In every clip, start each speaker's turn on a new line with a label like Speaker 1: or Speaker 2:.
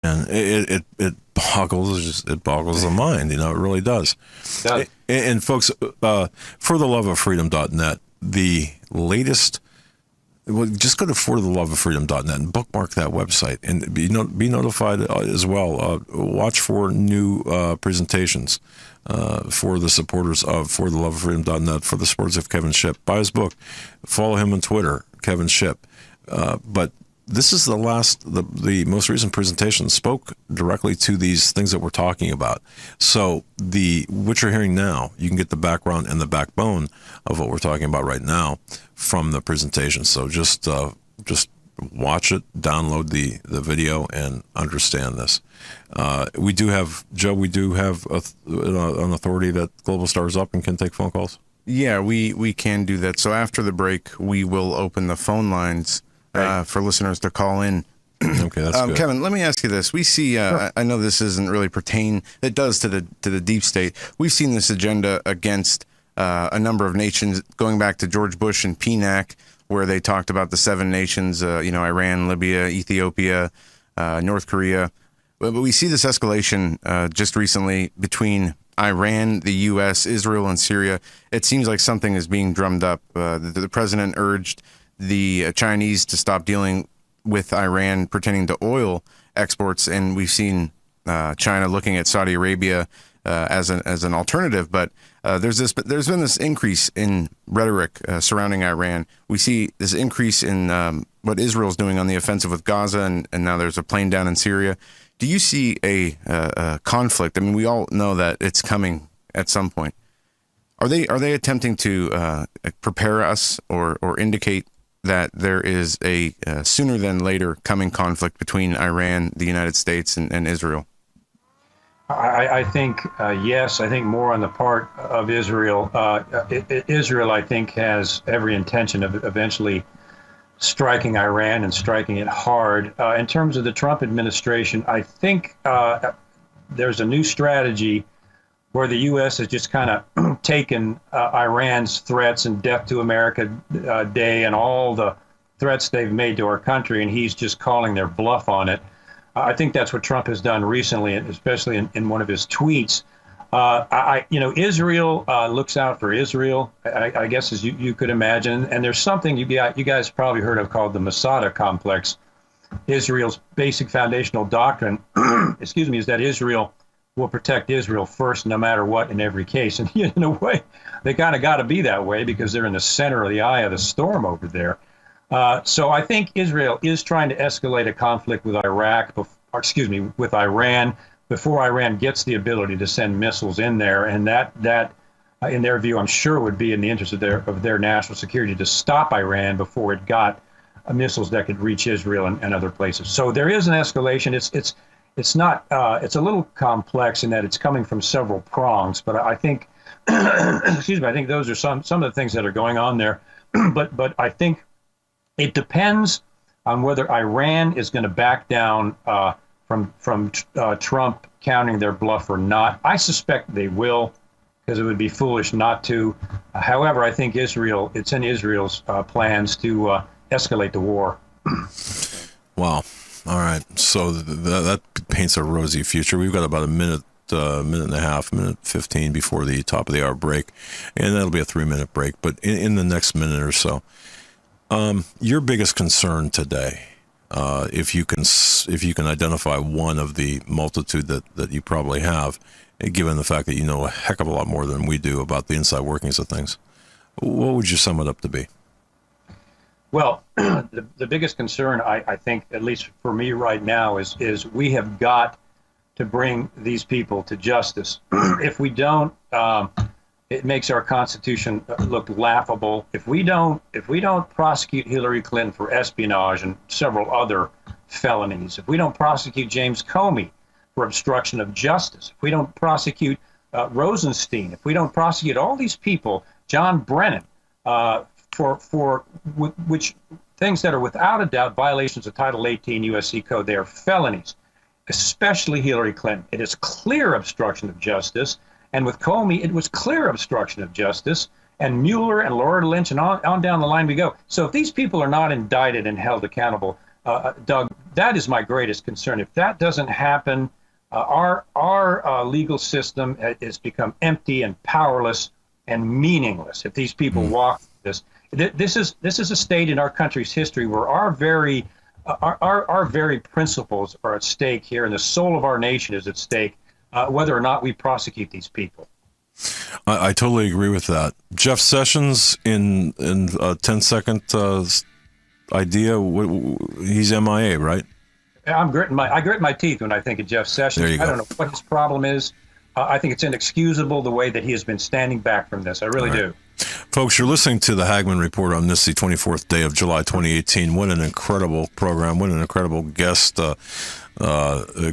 Speaker 1: And it boggles the mind. It really does.
Speaker 2: It does.
Speaker 1: And folks, fortheloveoffreedom.net, the latest. Well, just go to fortheloveoffreedom.net and bookmark that website, and be notified as well. Watch for new presentations for the supporters of fortheloveoffreedom.net, for the supporters of Kevin Shipp. Buy his book. Follow him on Twitter, Kevin Shipp. But this is the most recent presentation spoke directly to these things that we're talking about. So what you're hearing now, you can get the background and the backbone of what we're talking about right now from the presentation. So just watch it, download the video, and understand this. We do have an authority that Global Star is up and can take phone calls.
Speaker 3: Yeah, we can do that. So after the break, we will open the phone lines for listeners to call in.
Speaker 1: Okay, that's good.
Speaker 3: Kevin, let me ask you this. We see, I know this doesn't really pertain, it does to the deep state. We've seen this agenda against a number of nations going back to George Bush and PNAC, where they talked about the 7 nations, Iran, Libya, Ethiopia, North Korea. But we see this escalation just recently between Iran, the U.S., Israel, and Syria. It seems like something is being drummed up. The president urged the Chinese to stop dealing with Iran pertaining to oil exports, and we've seen China looking at Saudi Arabia as an alternative. But there's been this increase in rhetoric surrounding Iran. We see this increase in what Israel's doing on the offensive with Gaza, and now there's a plane down in Syria. Do you see a conflict? I mean, we all know that it's coming at some point. Are they attempting to prepare us or indicate that there is a sooner than later coming conflict between Iran, the United States, and Israel?
Speaker 2: I think, yes. I think more on the part of Israel. Israel, I think, has every intention of eventually striking Iran and striking it hard. In terms of the Trump administration, I think there's a new strategy where the U.S. has just kind of taken Iran's threats and death to America Day and all the threats they've made to our country, and he's just calling their bluff on it. I think that's what Trump has done recently, especially in one of his tweets. Israel looks out for Israel, I guess, as you could imagine. And there's something you guys probably heard of called the Masada complex. Israel's basic foundational doctrine, is that Israel will protect Israel first, no matter what, in every case. And in a way, they kind of got to be that way because they're in the center of the eye of the storm over there. So I think Israel is trying to escalate a conflict with with Iran, before Iran gets the ability to send missiles in there. And that in their view, I'm sure would be in the interest of their national security to stop Iran before it got missiles that could reach Israel and other places. So there is an escalation. It's not, it's a little complex in that it's coming from several prongs, but I think, I think those are some of the things that are going on there. But I think it depends on whether Iran is going to back down from Trump counting their bluff or not. I suspect they will, because it would be foolish not to. However, I think it's in Israel's plans to escalate the war.
Speaker 1: Wow. All right. So that paints a rosy future. We've got about a minute and a half, minute 15 before the top of the hour break, and that'll be a 3-minute break. But in the next minute or so, your biggest concern today, if you can identify one of the multitude that you probably have, given the fact that you know a heck of a lot more than we do about the inside workings of things, what would you sum it up to be?
Speaker 2: Well, the biggest concern, I think, at least for me right now, is we have got to bring these people to justice. If we don't, it makes our Constitution look laughable. If we don't prosecute Hillary Clinton for espionage and several other felonies, if we don't prosecute James Comey for obstruction of justice, if we don't prosecute Rosenstein, if we don't prosecute all these people, John Brennan, for which things that are without a doubt violations of Title 18 U.S.C. Code, they are felonies, especially Hillary Clinton. It is clear obstruction of justice. And with Comey, it was clear obstruction of justice. And Mueller and Laura Lynch and on down the line we go. So if these people are not indicted and held accountable, Doug, that is my greatest concern. If that doesn't happen, our legal system has become empty and powerless and meaningless. If these people walk this, this is a state in our country's history where our very principles are at stake here, and the soul of our nation is at stake, whether or not we prosecute these people.
Speaker 1: I totally agree with that. Jeff Sessions, in a 10-second idea, he's MIA, right?
Speaker 2: I grit my teeth when I think of Jeff Sessions.
Speaker 1: There you go.
Speaker 2: I don't know what his problem is. I think it's inexcusable the way that he has been standing back from this. I really do.
Speaker 1: Folks, you're listening to the Hagman Report on this, the 24th day of July 2018. What an incredible program. What an incredible guest. A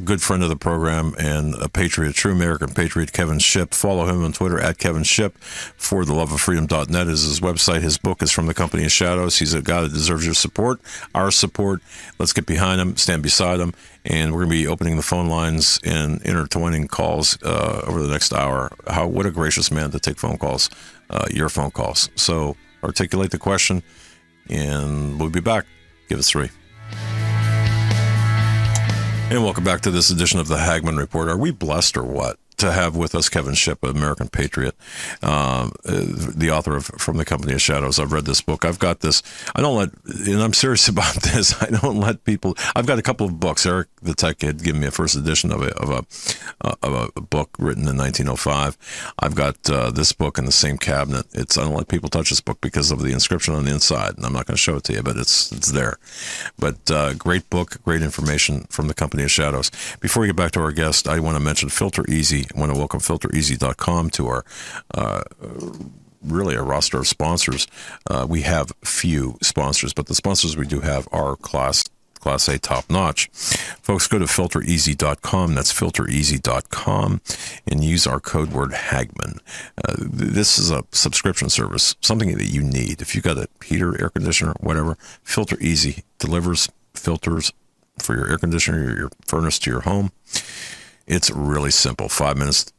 Speaker 1: good friend of the program and a patriot, true American patriot, Kevin Shipp. Follow him on Twitter at Kevin Shipp. ForTheLoveOfFreedom.net is his website. His book is From the Company of Shadows. He's a guy that deserves your support, our support. Let's get behind him, stand beside him, and we're going to be opening the phone lines and intertwining calls over the next hour. What a gracious man to take phone calls, your phone calls. So articulate the question, and we'll be back. Give us 3. And welcome back to this edition of the Hagman Report. Are we blessed or what to have with us Kevin Shipp, an American patriot, the author of From the Company of Shadows? I've read this book. I've got this. I don't let, and I'm serious about this, I don't let people, I've got a couple of books. Eric the Tech had given me a first edition of a book written in 1905. I've got this book in the same cabinet. I don't let people touch this book because of the inscription on the inside, and I'm not going to show it to you, but it's there. But great book, great information from the Company of Shadows. Before we get back to our guest, I want to mention Filter Easy. I want to welcome FilterEasy.com to our really a roster of sponsors. We have few sponsors, but the sponsors we do have are Class A top notch. Folks, go to FilterEasy.com. That's FilterEasy.com, and use our code word Hagman. This is a subscription service, something that you need. If you've got a heater, air conditioner, whatever, Filter Easy delivers filters for your air conditioner, your furnace to your home. It's really simple. 5 minutes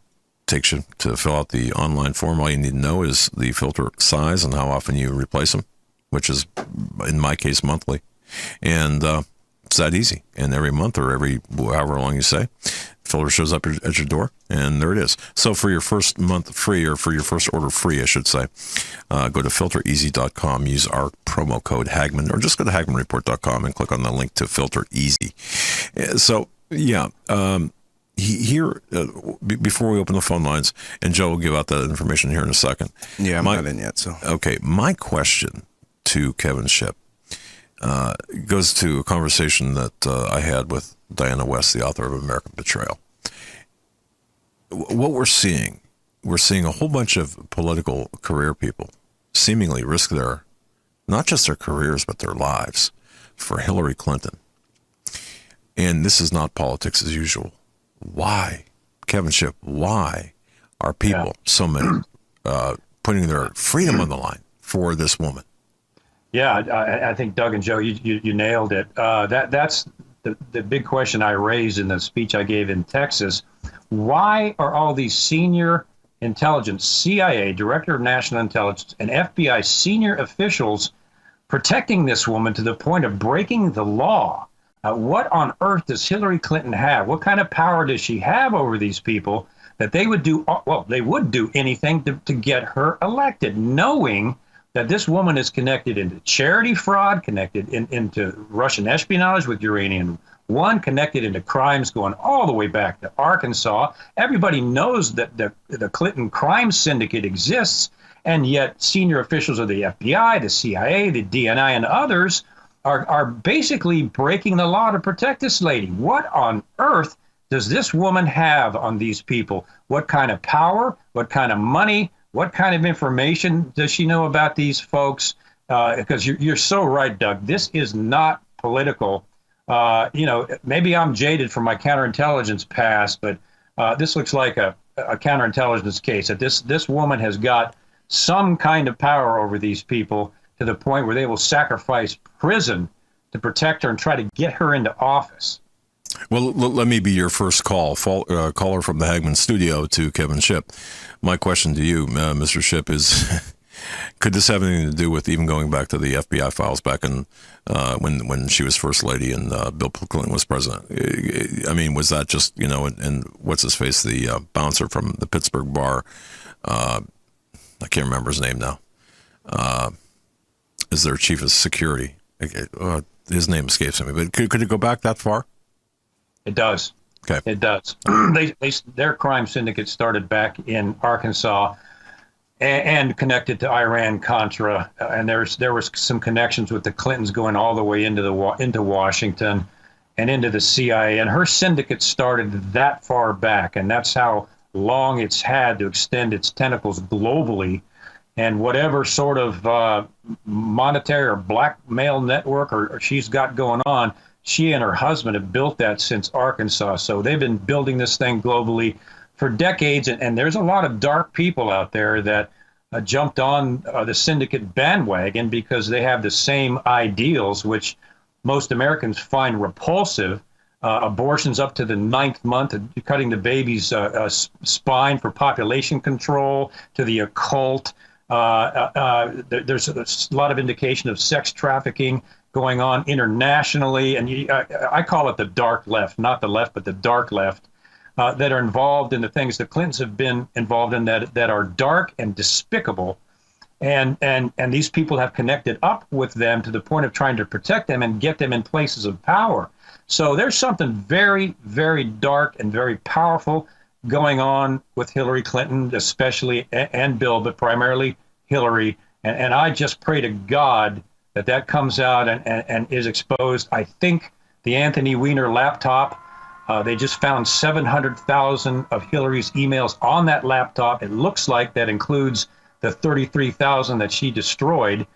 Speaker 1: takes you to fill out the online form. All you need to know is the filter size and how often you replace them, which is, in my case, monthly. And it's that easy. And every month or every however long you say, filter shows up at your door, and there it is. So for your first month free, or for your first order free, I should say, go to FilterEasy.com, use our promo code Hagman, or just go to HagmanReport.com and click on the link to Filter Easy. So, yeah, here, before we open the phone lines, and Joe will give out that information here in a second.
Speaker 3: Yeah, I'm not in yet. So
Speaker 1: okay, my question to Kevin Shipp goes to a conversation that I had with Diana West, the author of American Betrayal. What we're seeing a whole bunch of political career people seemingly risk not just their careers, but their lives for Hillary Clinton. And this is not politics as usual. Why, Kevin Shipp, why are people, so many, putting their freedom on the line for this woman?
Speaker 2: Yeah, I think Doug and Joe, you nailed it. That's the big question I raised in the speech I gave in Texas. Why are all these senior intelligence, CIA, Director of National Intelligence, and FBI senior officials protecting this woman to the point of breaking the law? What on earth does Hillary Clinton have? What kind of power does she have over these people that they would do, they would do anything to get her elected, knowing that this woman is connected into charity fraud, connected into Russian espionage with Uranium One, connected into crimes going all the way back to Arkansas. Everybody knows that the Clinton Crime Syndicate exists, and yet senior officials of the FBI, the CIA, the DNI, and others are basically breaking the law to protect this lady. What on earth does this woman have on these people? What kind of power? What kind of money? What kind of information does she know about these folks? Because you're so right, Doug. This is not political. Maybe I'm jaded from my counterintelligence past, but this looks like a counterintelligence case. That this woman has got some kind of power over these people to the point where they will sacrifice prison to protect her and try to get her into office.
Speaker 1: Well, let me be your first caller from the Hagman studio to Kevin Shipp. My question to you, Mr. Shipp, is Could this have anything to do with even going back to the FBI files back in when she was first lady and Bill Clinton was president? I mean, was that just, and what's his face, the bouncer from the Pittsburgh bar? I can't remember his name now. Is their chief of security? His name escapes me, but could it go back that far?
Speaker 2: It does.
Speaker 1: Okay.
Speaker 2: It does. Their crime syndicate started back in Arkansas and connected to Iran-Contra, and there was some connections with the Clintons going all the way into Washington and into the CIA. And her syndicate started that far back, and that's how long it's had to extend its tentacles globally. And whatever sort of monetary or blackmail network or she's got going on, she and her husband have built that since Arkansas. So they've been building this thing globally for decades. And there's a lot of dark people out there that jumped on the syndicate bandwagon because they have the same ideals, which most Americans find repulsive. Abortions up to the 9th month, cutting the baby's spine for population control, to the occult. There's a lot of indication of sex trafficking going on internationally, and I call it the dark left, not the left, but the dark left, that are involved in the things the Clintons have been involved in that are dark and despicable, and these people have connected up with them to the point of trying to protect them and get them in places of power. So there's something very, very dark and very powerful going on with Hillary Clinton, especially, and Bill, but primarily Hillary. And I just pray to God that comes out and is exposed. I think the Anthony Weiner laptop, they just found 700,000 of Hillary's emails on that laptop. It looks like that includes the 33,000 that she destroyed.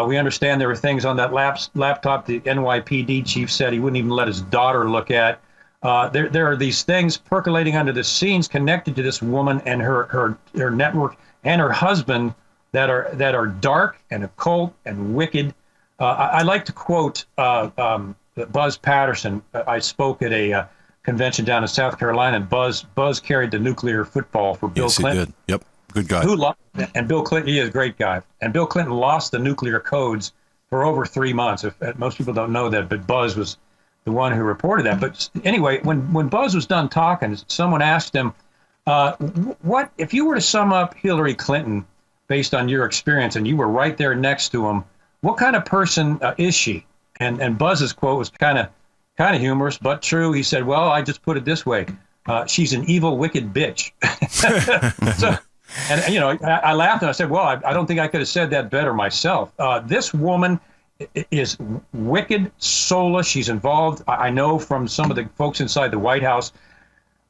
Speaker 2: We understand there were things on that laptop the NYPD chief said he wouldn't even let his daughter look at. There are these things percolating under the scenes connected to this woman and her network and her husband that are dark and occult and wicked. I like to quote Buzz Patterson. I spoke at a convention down in South Carolina, and Buzz carried the nuclear football for Bill Clinton.
Speaker 1: Yes, he did. Yep, good guy.
Speaker 2: And Bill Clinton, he is a great guy. And Bill Clinton lost the nuclear codes for over 3 months. Most people don't know that, but Buzz was the one who reported that. But anyway, when Buzz was done talking, someone asked him, what if you were to sum up Hillary Clinton based on your experience and you were right there next to him, what kind of person is she? And Buzz's quote was kind of humorous, but true. He said, well, I just put it this way. She's an evil, wicked bitch. So, and I laughed and I said, well, I don't think I could have said that better myself. This woman is wicked, soulless. She's involved. I know from some of the folks inside the White House,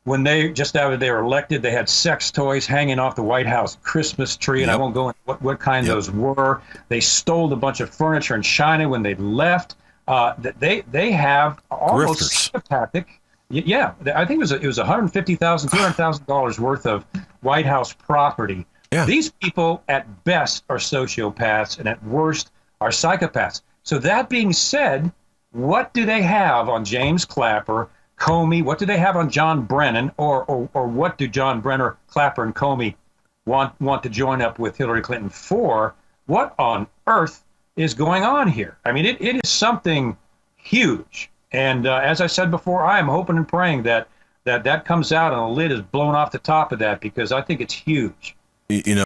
Speaker 2: when just after they were elected, they had sex toys hanging off the White House Christmas tree, and I won't go into what kind those were. They stole a bunch of furniture in China when they left. They have almost tactic. Yeah, I think it was $150,000, $200,000 worth of White House property. Yeah. These people, at best, are sociopaths, and at worst, are psychopaths. So that being said, what do they have on James Clapper, Comey? What do they have on John Brennan, or what do John Brennan, Clapper, and Comey want to join up with Hillary Clinton for? What on earth is going on here? I mean, it is something huge. And as I said before, I am hoping and praying that comes out and the lid is blown off the top of that, because I think it's huge.